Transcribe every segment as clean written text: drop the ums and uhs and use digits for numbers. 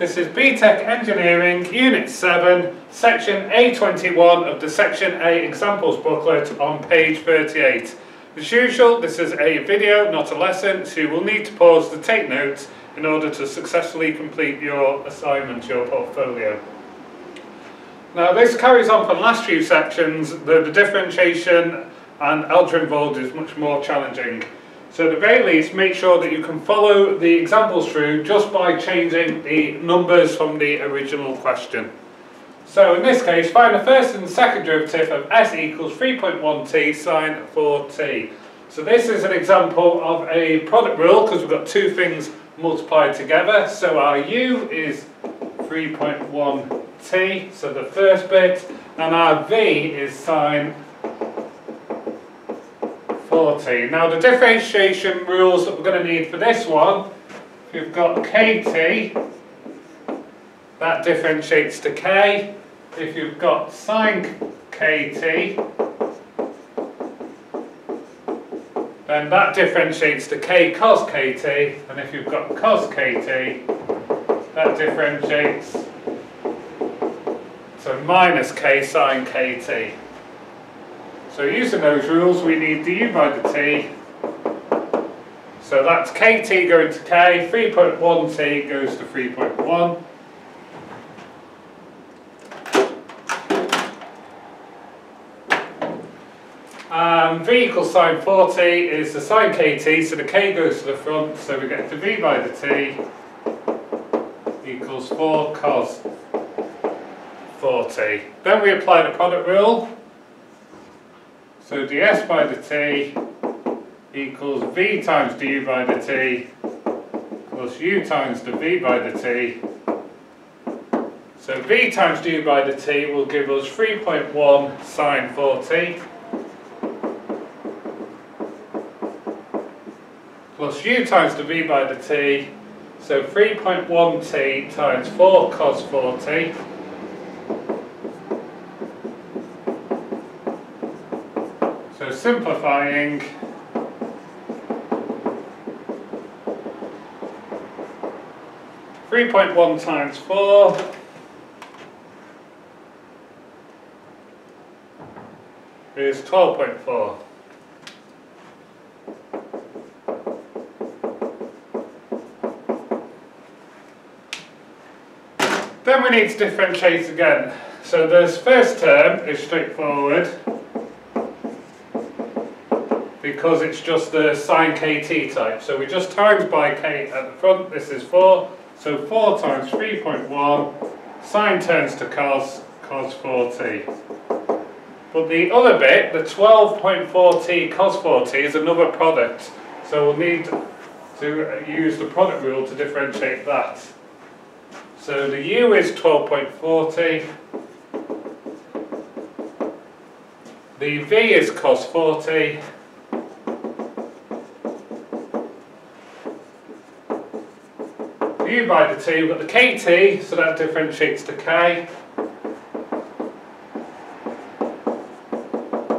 This is BTEC Engineering, Unit 7, Section A21 of the Section A Examples booklet on page 38. As usual, this is a video, not a lesson, so you will need to pause to take notes in order to successfully complete your assignment, your portfolio. Now this carries on from last few sections. The differentiation and algebra involved is much more challenging. So at the very least, make sure that you can follow the examples through just by changing the numbers from the original question. So in this case, find the first and second derivative of s equals 3.1t sine 4t. So this is an example of a product rule because we've got two things multiplied together. So our u is 3.1t, so the first bit, and our v is sine 4t. Now the differentiation rules that we're going to need for this one, we've got kt, that differentiates to k. If you've got sine kt, then that differentiates to k cos kt, and if you've got cos kt, that differentiates to minus k sine kt. So using those rules, we need du by dt. So that's kt going to k, 3.1t goes to 3.1. V equals sine 4t is the sine kt, so the k goes to the front, so we get to v by dt equals 4 cos 4t. Then we apply the product rule. So ds by dt equals v times du by dt plus u times the v by dt. So v times du by dt will give us 3.1 sine 4t plus u times the v by dt, so 3.1t times 4 cos 4t. So simplifying, (3.1 times 4) is 12.4. Then we need to differentiate again. So this first term is straightforward because it's just the sine kt type. So we just times by k at the front. This is 4. So 4 times 3.1, sine turns to cos 4t. But the other bit, the 12.4t cos 4t, is another product. So we'll need to use the product rule to differentiate that. So the u is 12.40, the v is cos 40, u by dt, we've got the kt, so that differentiates to k.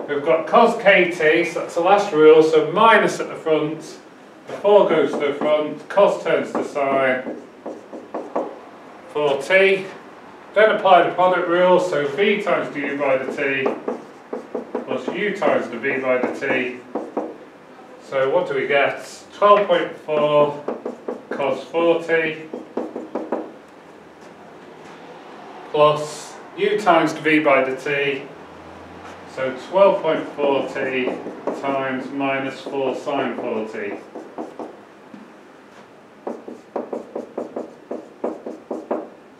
We've got cos kt, so that's the last rule, so minus at the front, the 4 goes to the front, cos turns to sine 4t, then apply the product rule, so v times du by dt plus u times the v by dt. So what do we get? 12.4 cos 40 plus u times the v by dt, so 12.4t times minus 4 sine 4t.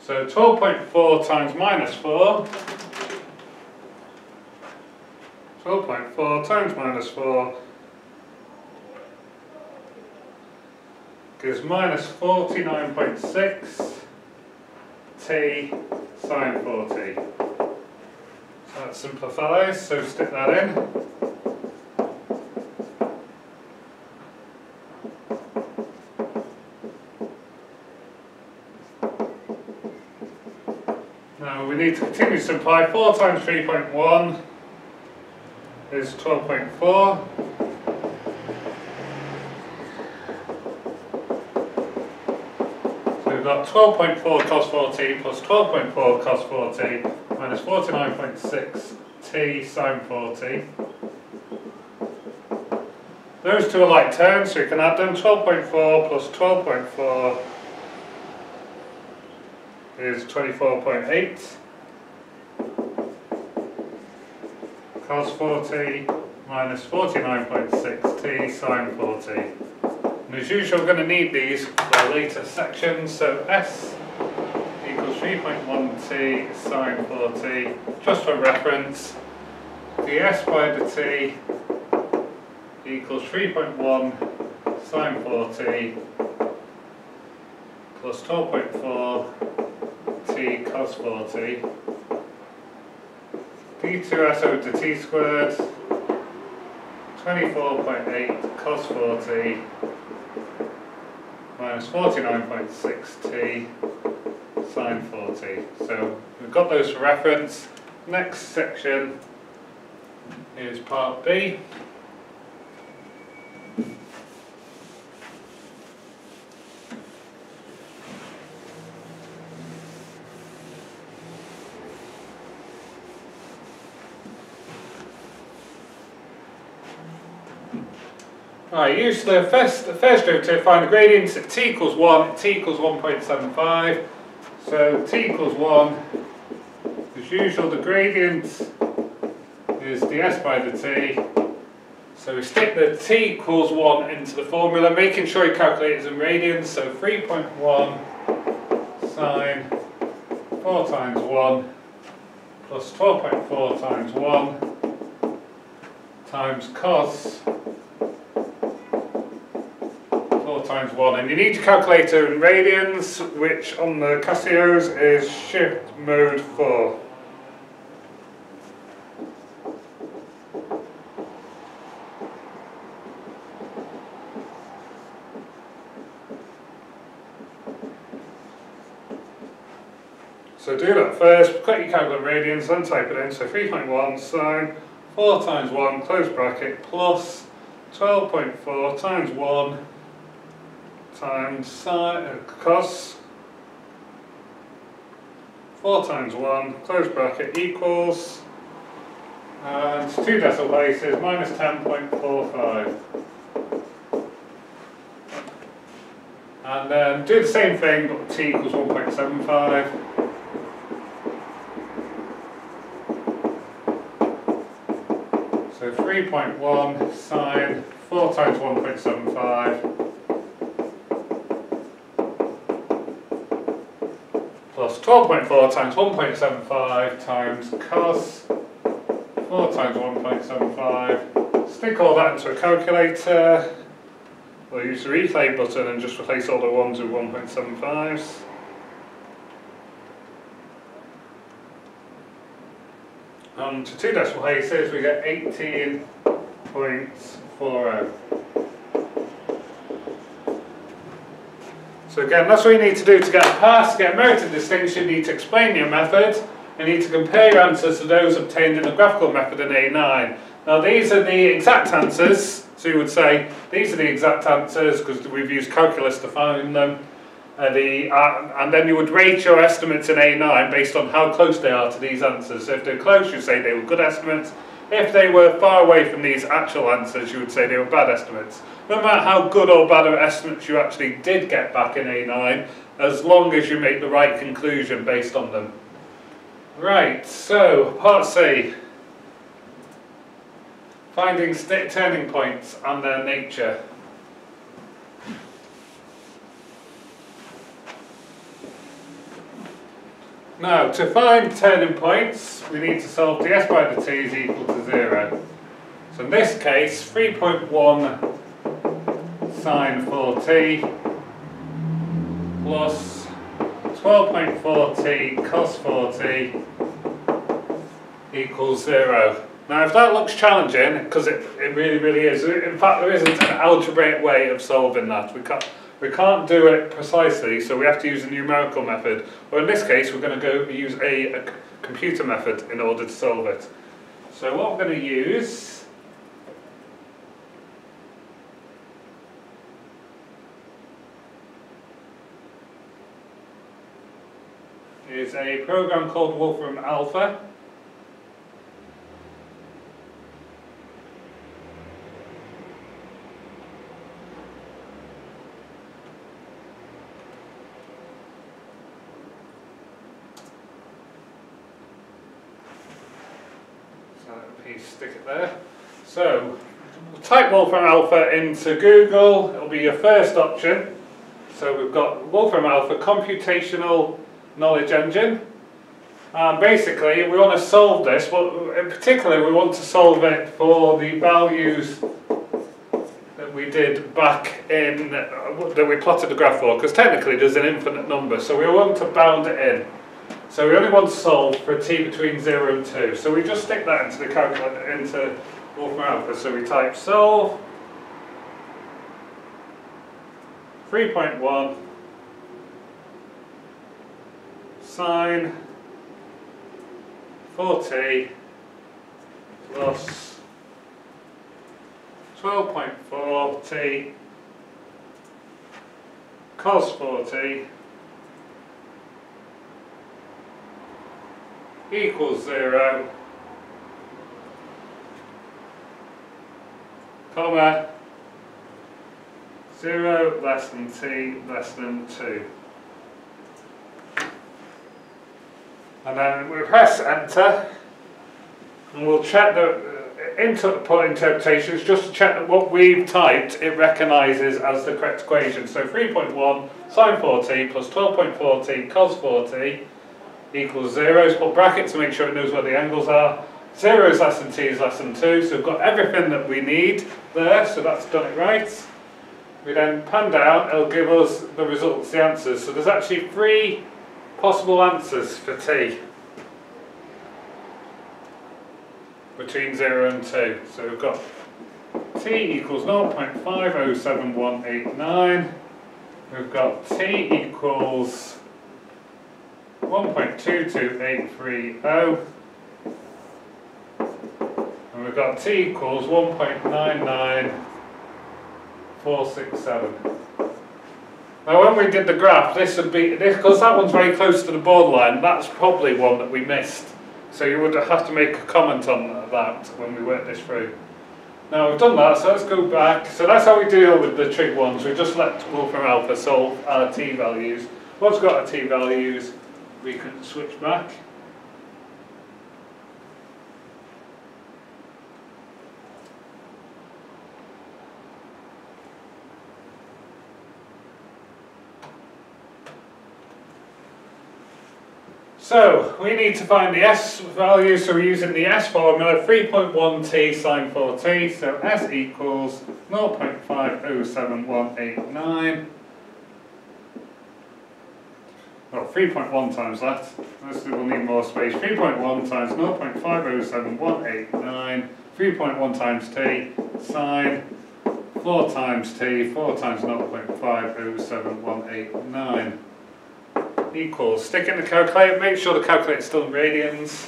So 12.4 times minus 4, 12.4 times minus 4 gives minus 49.6 t sine 4t. So that simplifies, so stick that in. Now we need to continue to simplify. 4 times 3.1 is 12.4. So we've got 12.4 cos 4t plus 12.4 cos 4t minus 49.6t sine 4t. Those two are like terms, so you can add them. 12.4 plus 12.4 is 24.8 cos 4t minus 49.6t sine 4t. And as usual, we're going to need these for later sections. So S equals 3.1t sine 4t, just for reference. ds by dt equals 3.1 sine 4t plus 12.4 t cos 4t. d2s over to t squared, 24.8 cos 4t minus 49.6t sine 4t. So we've got those for reference. Next section is part B. Right, use the first derivative, find the gradients at t equals 1, at t equals 1.75. So t equals 1, as usual the gradient is ds by dt. So we stick the t equals 1 into the formula, making sure you calculate it in radians. So 3.1 sine 4 times 1 plus 12.4 times 1 times cos 4 times 1, and you need your calculator in radians, which on the Casios is shift mode 4. So do that first, put your calculator in radians, then type it in. So 3.1 sine 4 times 1 close bracket plus 12.4 times 1 times sine cos 4 times 1 close bracket equals, and two decimal places, minus 10.45. And then do the same thing but t equals 1.75. So 3.1 sine 4 times 1.75 plus 12.4 times 1.75 times cos 4 times 1.75. Stick all that into a calculator. We'll use the replay button and just replace all the 1s with 1.75s. And to two decimal places we get 18.40. So again, that's what you need to do to get a pass. To get a merited distinction, you need to explain your method. You need to compare your answers to those obtained in the graphical method in A9. Now these are the exact answers. So you would say, these are the exact answers because we've used calculus to find them. And then you would rate your estimates in A9 based on how close they are to these answers. So if they're close, you'd say they were good estimates. If they were far away from these actual answers, you would say they were bad estimates. No matter how good or bad of estimates you actually did get back in A9, as long as you make the right conclusion based on them. Right, so part C. Finding turning points and their nature. Now, to find turning points, we need to solve ds by dt is equal to 0. So in this case, 3.1 sine 4t plus 12.4t cos 4t equals 0. Now if that looks challenging, because it really is, in fact there isn't an algebraic way of solving that. We can't do it precisely, so we have to use a numerical method. Or in this case, we're going to use a computer method in order to solve it. So what we're going to use is a program called Wolfram Alpha. Stick it there. So, type Wolfram Alpha into Google, it'll be your first option. So we've got Wolfram Alpha Computational Knowledge Engine. Basically, we want to solve this, but in particular we want to solve it for the values that we did back in, that we plotted the graph for, because technically there's an infinite number, so we want to bound it in. So we only want to solve for t between 0 and 2. So we just stick that into the calculator, into Wolfram Alpha. So we type solve 3.1 sine 4t plus 12.4t cos 4t equals 0, comma, 0 less than t less than 2. And then we press enter, and we'll check the input interpretations just to check that what we've typed it recognises as the correct equation. So 3.1 sine 4t plus 12.4t cos 4t equals 0. So put brackets to make sure it knows where the angles are. 0 is less than t is less than 2, so we've got everything that we need there, so that's done it right. We then pan down, it'll give us the results, the answers. So there's actually 3 possible answers for t between 0 and 2. So we've got t equals 0.507189, we've got t equals 1.22830, and we've got t equals 1.99467. Now when we did the graph, this would be, because that one's very close to the borderline, that's probably one that we missed. So you would have to make a comment on that when we work this through. Now we've done that, so let's go back. So that's how we deal with the trig ones. We just let Wolfram Alpha solve our t values. Once we've got our t values, we can switch back. So we need to find the s value, so we're using the s formula, 3.1t sine 4t, so s equals 0.507189. Well, 3.1 times that. This will need more space. 3.1 times 0.507189. 3.1 times t sine 4 times t, 4 times 0.507189 equals. Stick in the calculator. Make sure the calculator is still in radians.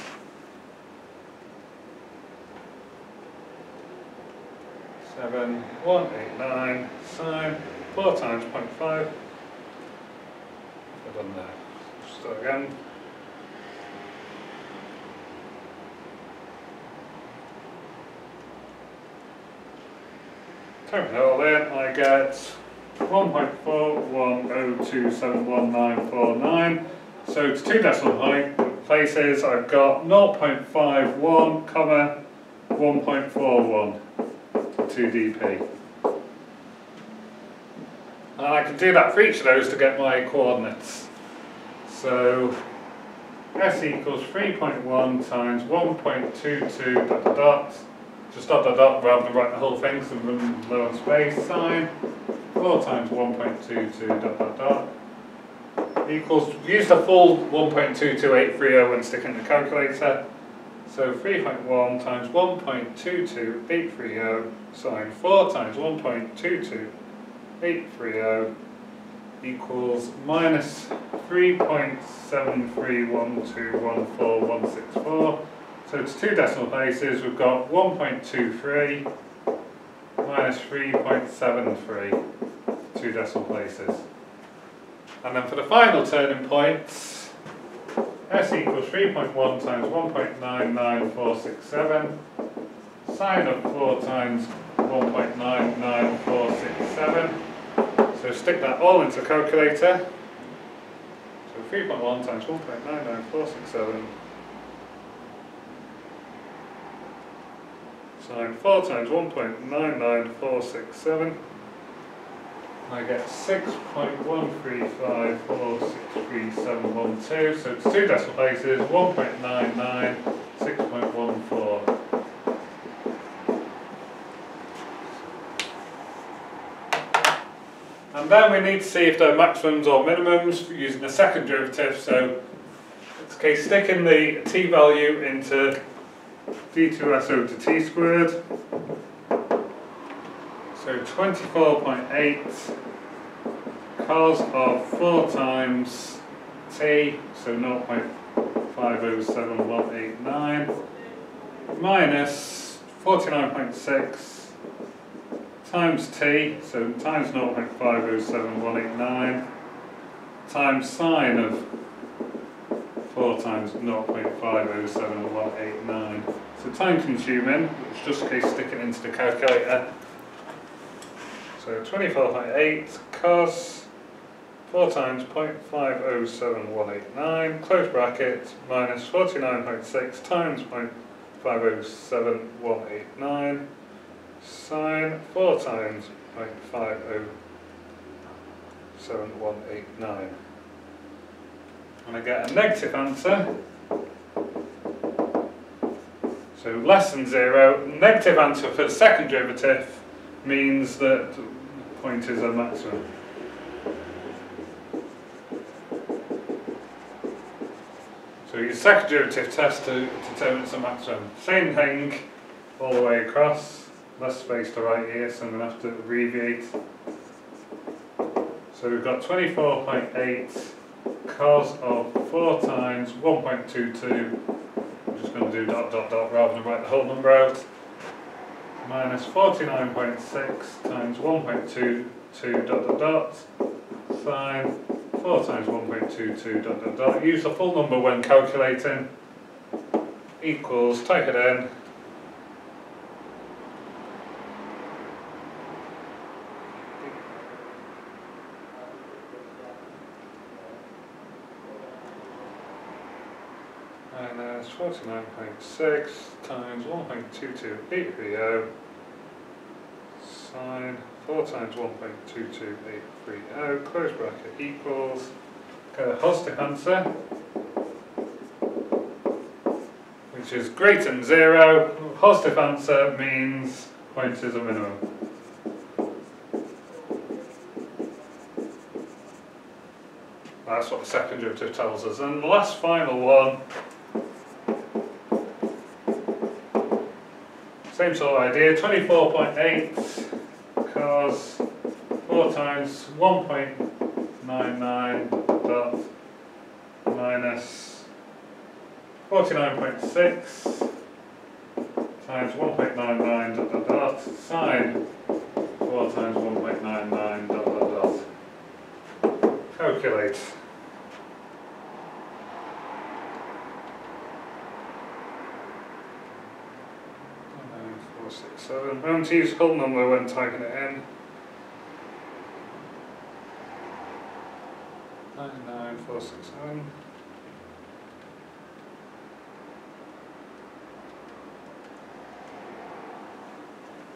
Seven 189 sine 4 times 0.5. Done there. Start again. Turn it all in, I get 1.4102714949. So it's 2 decimal places. I've got 0.51, comma 1.41 2 dp. And I can do that for each of those to get my coordinates. So s equals 3.1 times 1.22 dot dot dot, just dot dot dot rather than write the whole thing, so run low on space, sine 4 times 1.22 dot dot dot equals, use the full 1.22830 when sticking in the calculator. So 3.1 times 1.22830 sine 4 times 1.22830 equals minus 3.731214164. So it's 2 decimal places. We've got 1.23 minus 3.73, 2 decimal places. And then for the final turning points, S equals 3.1 times 1.99467. Sine of 4 times 1.99467. So stick that all into the calculator. So 3.1 times 1.99467. Sine 4 times 1.99467. I get 6.135463712. So it's 2 decimal places, 1.99, 6.14. And then we need to see if they're maximums or minimums using the second derivative. So it's okay, sticking the t value into d2s over to t squared. So 24.8 cos of 4 times t, so 0.507189, minus 49.6 times t, so times 0.507189, times sine of 4 times 0.507189. So time consuming, it's just in case stick it into the calculator. So 24.8 cos 4 times 0.507189, close bracket, minus 49.6 times 0.507189, sine 4 times 0.507189. And I get a negative answer. So less than 0. Negative answer for the second derivative means that the point is a maximum. So use second derivative test to determine it's a maximum. Same thing all the way across. Less space to write here, so I'm going to have to abbreviate. So we've got 24.8 cos of 4 times 1.22. I'm just going to do dot dot dot rather than write the whole number out. Minus 49.6 times 1.22 dot dot dot. Sine 4 times 1.22 dot dot dot. Use the full number when calculating. Equals, type it in. Minus 49.6 times 1.22830 sine 4 times 1.22830 close bracket equals, get a positive answer which is greater than 0. Positive answer means point is a minimum. That's what the second derivative tells us. And the last final one, same sort of idea, 24.8 cos 4 times 1.99 dot minus 49.6 times 1.99 dot dot dot sine 4 times 1.99 dot dot dot. Calculate. 467. Remember to use whole number when typing it in. 99467.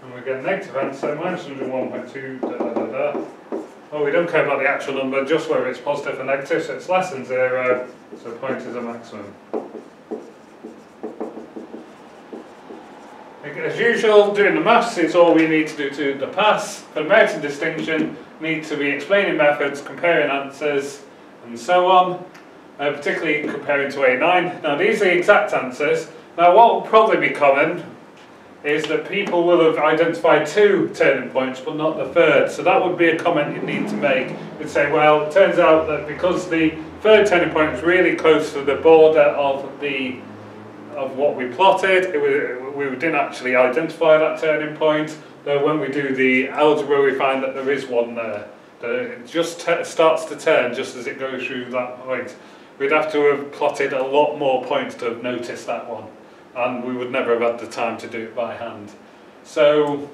And we get a negative answer, minus 101.2 da da da da. Well, we don't care about the actual number, just whether it's positive or negative, so it's less than 0, so point is a maximum. As usual, doing the maths is all we need to do to the pass. For merit and distinction, need to be explaining methods, comparing answers, and so on, particularly comparing to A9. Now these are the exact answers. Now what will probably be common is that people will have identified 2 turning points but not the third. So that would be a comment you need to make. You'd say, well, it turns out that because the third turning point was really close to the border of what we plotted, we didn't actually identify that turning point. Though when we do the algebra, we find that there is one there. That it just starts to turn just as it goes through that point. we'd have to have plotted a lot more points to have noticed that one, and we would never have had the time to do it by hand. So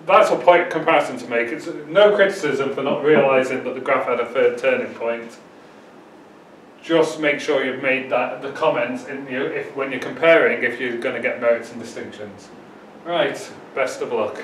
that's a point comparison to make. It's no criticism for not realising that the graph had a third turning point. Just make sure you've made that the comments in when you're comparing, if you're going to get merits and distinctions. Right, best of luck.